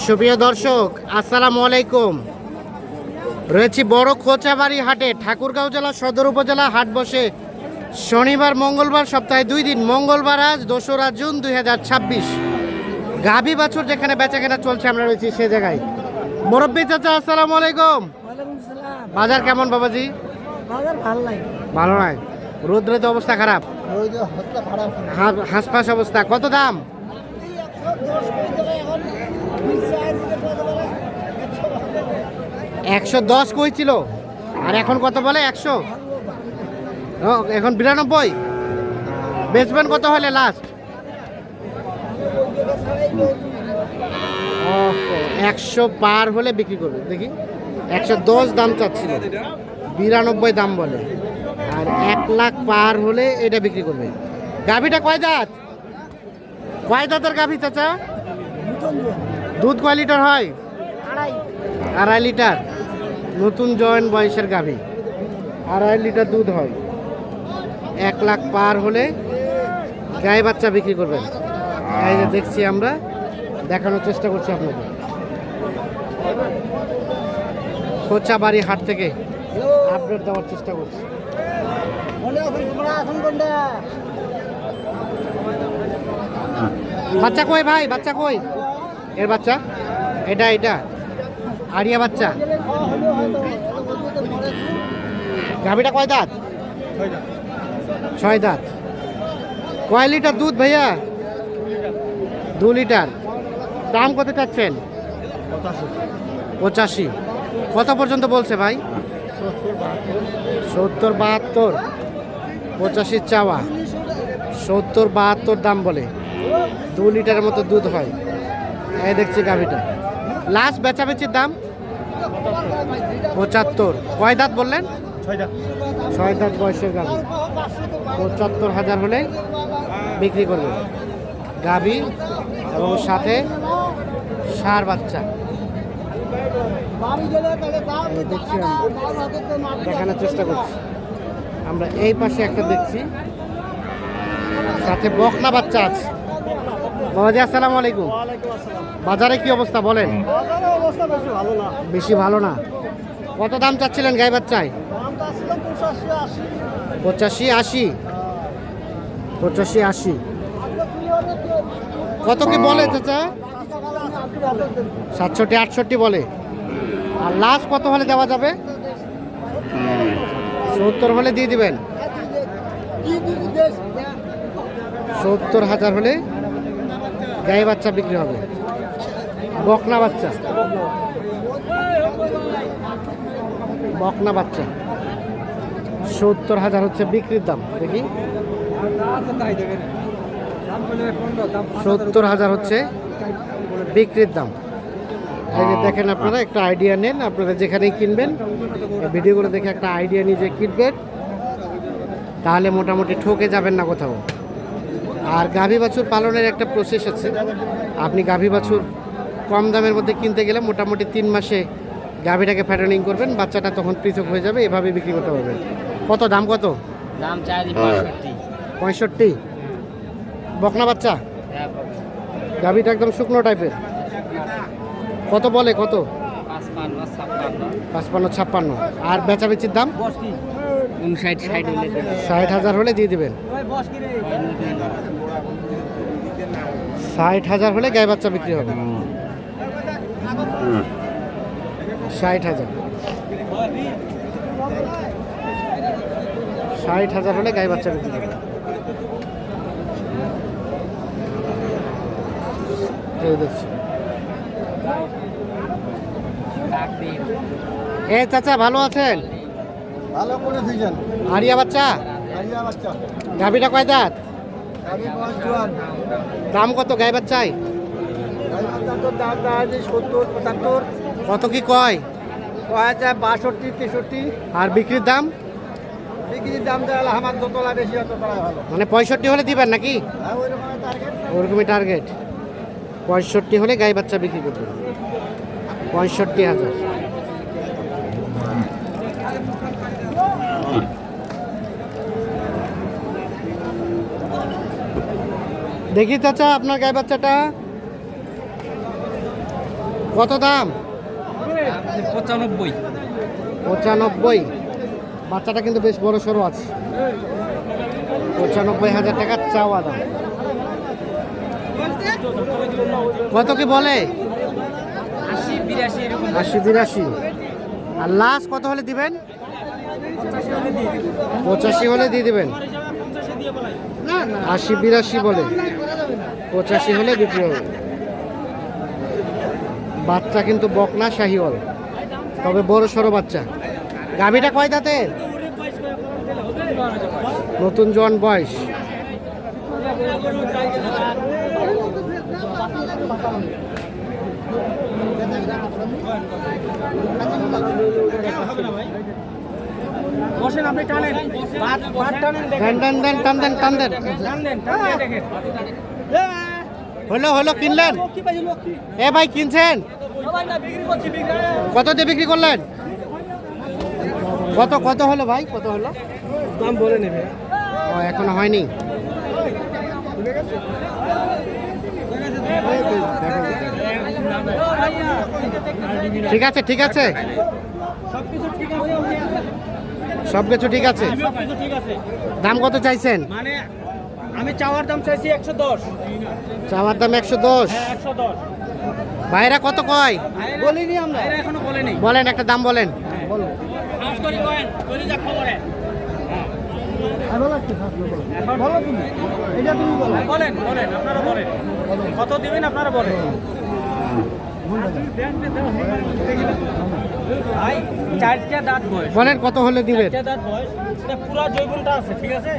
সুপ্রিয় দর্শক, আসসালামু আলাইকুম। রয়েছি বড় খোঁচাবাড়ি হাটে। ঠাকুরগাঁও জেলা সদর উপজেলা হাট বসে শনিবার মঙ্গলবার, সপ্তাহে 2 দিন। মঙ্গলবার আজ 2রা জুন 2026। গাভী বাছুর যেখানে বেচাকেনা চলছে, আমরা রয়েছি সে জায়গায়। মুরব্বী চাচা, আসসালামু আলাইকুম। বাজার কেমন বাবাজি? ভালো নয়, রোদ্রে তো অবস্থা খারাপ, হাঁসফাঁস অবস্থা। কত দাম? 110 কইছিল, আর এখন কত বলে? 100। এখন 92। বেচবেন কত হলে লাস্ট? 100 পার হলে বিক্রি করবে। দেখি, 110 দাম চাচ্ছিল, 92 দাম বলে, আর 1 লাখ পার হলে এটা বিক্রি করবে। গাভীটা কয় দাঁত? কয় দাঁতের গাভী চাচা? দুধ কয় লিটার হয়? 2.5 লিটার। নতুন জয়েন বয়সের গাভী, 2.5 লিটার দুধ হয়। 1 লাখ পার হলে গায়ে বাচ্চা বিক্রি করবেন। এই যে দেখছি, আমরা দেখানোর চেষ্টা করছি আপনাকে। খোঁচাবাড়ি হাট থেকে আপডেট দেওয়ার চেষ্টা করছি। বাচ্চা কই ভাই? বাচ্চা কই? এর বাচ্চা এটা আরিয়া বাচ্চা। গাভীটা কয় দাঁত? 6 দাঁত। কয় লিটার দুধ ভাইয়া? 2 লিটার। দাম কত চাচ্ছেন? 85। কত পর্যন্ত বলছে ভাই? 70, 72। 85 চাওয়া, 70, 72 দাম বলে। 2 লিটারের মতো দুধ হয়। এই দেখছি গাভীটা। লাস্ট বেচাবেচির দাম 75। কয় দাঁত বললেন? 6 দাঁত বয়সের গাভী। 75,000 হলে বিক্রি করবে গাভী, এবং সাথে ষাঁড় বাচ্চা। দেখছি, দেখানোর চেষ্টা করছি। আমরা এই পাশে একটা দেখছি, সাথে বকনা বাচ্চা আছে। বাবাজি, আসসালামু আলাইকুম। বাজারে কি অবস্থা বলেন? বেশি ভালো না। কত দাম চাচ্ছিলেন গাই বাচ্চায়? 85, 80। 85, 80। কত কি বলে চাচা? 67, 68 বলে। আর লাস্ট কত হলে দেওয়া যাবে? 70 হলে দিয়ে দিবেন। 70,000 হলে গায়ে বাচ্চা বিক্রি হবে। বকনা বাচ্চা, বকনা বাচ্চা 70,000 হচ্ছে বিক্রির দাম। দেখি, 70,000 হচ্ছে বিক্রির দাম। এই যে দেখেন, আপনারা একটা আইডিয়া নেন। আপনারা যেখানেই কিনবেন, ভিডিওগুলো দেখে একটা আইডিয়া নিয়ে যে কিনবেন, তাহলে মোটামুটি ঠকে যাবেন না কোথাও। আর গাভী বাছুর পালনের একটা প্রসেস আছে। আপনি গাভী বাছুর কম দামের মধ্যে কিনতে গেলে মোটামুটি 3 মাসে গাভীটাকে ফ্যাটেনিং করবেন, বাচ্চাটা তখন পৃথক হয়ে যাবে, এভাবে বিক্রি করতে পারবেন। কত দাম? কত দাম চাই? 65। 65। বকনা বাচ্চা, গাভীটা একদম শুকনো টাইপের। কত বলে? কত? 55, 56। আর বেচাবেচির দাম 60,000 হলে দিয়ে দিবেন। 60,000 হলে গায়ে বাচ্চা বিক্রি হবে। 60,000। 60,000 হলে গায়ে বাচ্চা বিক্রি হবে। দেখছি। এ চাচা, ভালো আছেন? ভালো করে দিয়েছেন। আরিয়া বাচ্চা, গাভীটা কয় দাঁত? দাম কত গায়ে বাচ্চায়? 70, 75। কত কি কয়? 62, 63। আর বিক্রির দাম? বিক্রির দাম দেওয়া আমার যতলা বেশি অত করা ভালো। মানে 65 হলে দিবেন নাকি? ওরকমই টার্গেট। 65 হলে গায়ে বাচ্চা বিক্রি করবেন। 65,000। দেখি চাচা, আপনার গায়ে বাচ্চাটা কত দাম? 95। 95। বাচ্চাটা কিন্তু বেশ বড় সড়ো আছে। 95,000 টাকা চাওয়া দাম। কত কি বলে? 80-82। আর লাস্ট কত হলে দিবেন? 85 হলে দিয়ে দিবেন। 80-82 বলে, 85 হলে বিক্রি হবে। বাচ্চা কিন্তু বকনা শাহিওয়াল, তবে বড় সড়ো বাচ্চা। গাভীটা কয় দাঁতের? নতুন জোয়ান বয়স। বসেন আপনি টানেন টান দেন। হলো কিনলেন? এ ভাই কিনছেন? কত দিয়ে বিক্রি করলেন? কত হলো ভাই? কত হলো? দাম বলে নেবে। ও এখনো হয়নি। ঠিক আছে সবকিছু ঠিক আছে। দাম কত চাইছেন? মানে আমি চাওয়ার দাম চাইছি 110। চাওয়ার দাম 110। 110 ভাইরা কত কয়? বলিনি আমরা, এখনো বলেনি। বলেন একটা দাম বলেন। বলেন আপনারা বলেন কত দিবেন, আপনারা বলেন। ভাই 4টা দাঁত বয়স, বলেন কত হলে দিবেন? 4টা দাঁত বয়স, এটা পুরো জৈবনটা আছে, ঠিক আছে?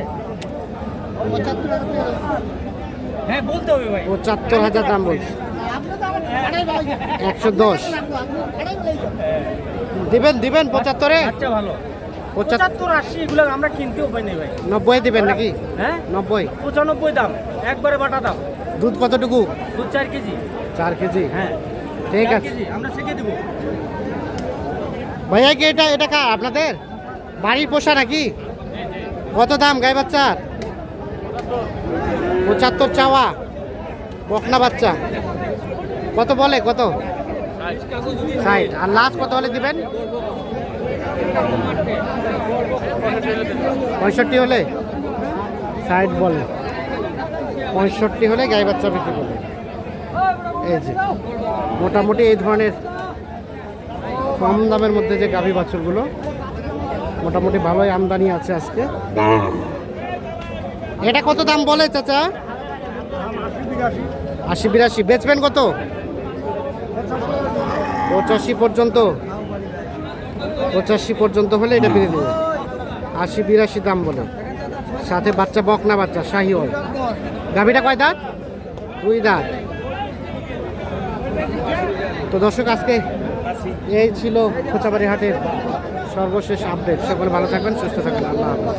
হ্যাঁ বলতে হবে ভাই। 75,000 দাম বলছে। 110 দিবেন 75-এ? আচ্ছা ভালো। 75 75-80 এগুলো আমরা কিনতেও পাই নাই ভাই। 90 দিবেন নাকি? হ্যাঁ 90। 95 দাম, একবারে বাটা দাম। দুধ কতটুকু? দুধ 4 কেজি। 4 কেজি। হ্যাঁ ঠিক 4 আছে কেজি আমরা শিখে দেবো। ভাইয়া কি এটা কা আপনাদের বাড়ির পোষা নাকি? কত দাম গাই বাচ্চার? 75 চাওয়া, বকনা বাচ্চা। কত বলে? কত? 60। আর লাস্ট কত হলে দিবেন? 65 হলে? 60 বলে। 65 হলে গাই বাচ্চা বিক্রি করবে। এই যে মোটামুটি এই ধরনের কম দামের মধ্যে যে গাভী বাছুরগুলো, মোটামুটি ভালোই আমদানি আছে আজকে। এটা কত দাম বলে চাচা? 80-82। বেচবেন কত? 85 পর্যন্ত। 85 পর্যন্ত হলে এটা বিক্রি দেবে। 80-82 দাম বলে। সাথে বাচ্চা বকনা বাচ্চা শাহিওয়াল। গাভীটা কয় দাঁত? 2 দাঁত। তো দর্শক আজকে এই ছিল খোঁচাবাড়ি হাটের সর্বশেষ আপডেট। সকলে ভালো থাকবেন, সুস্থ থাকবেন। আল্লাহ হাফেজ।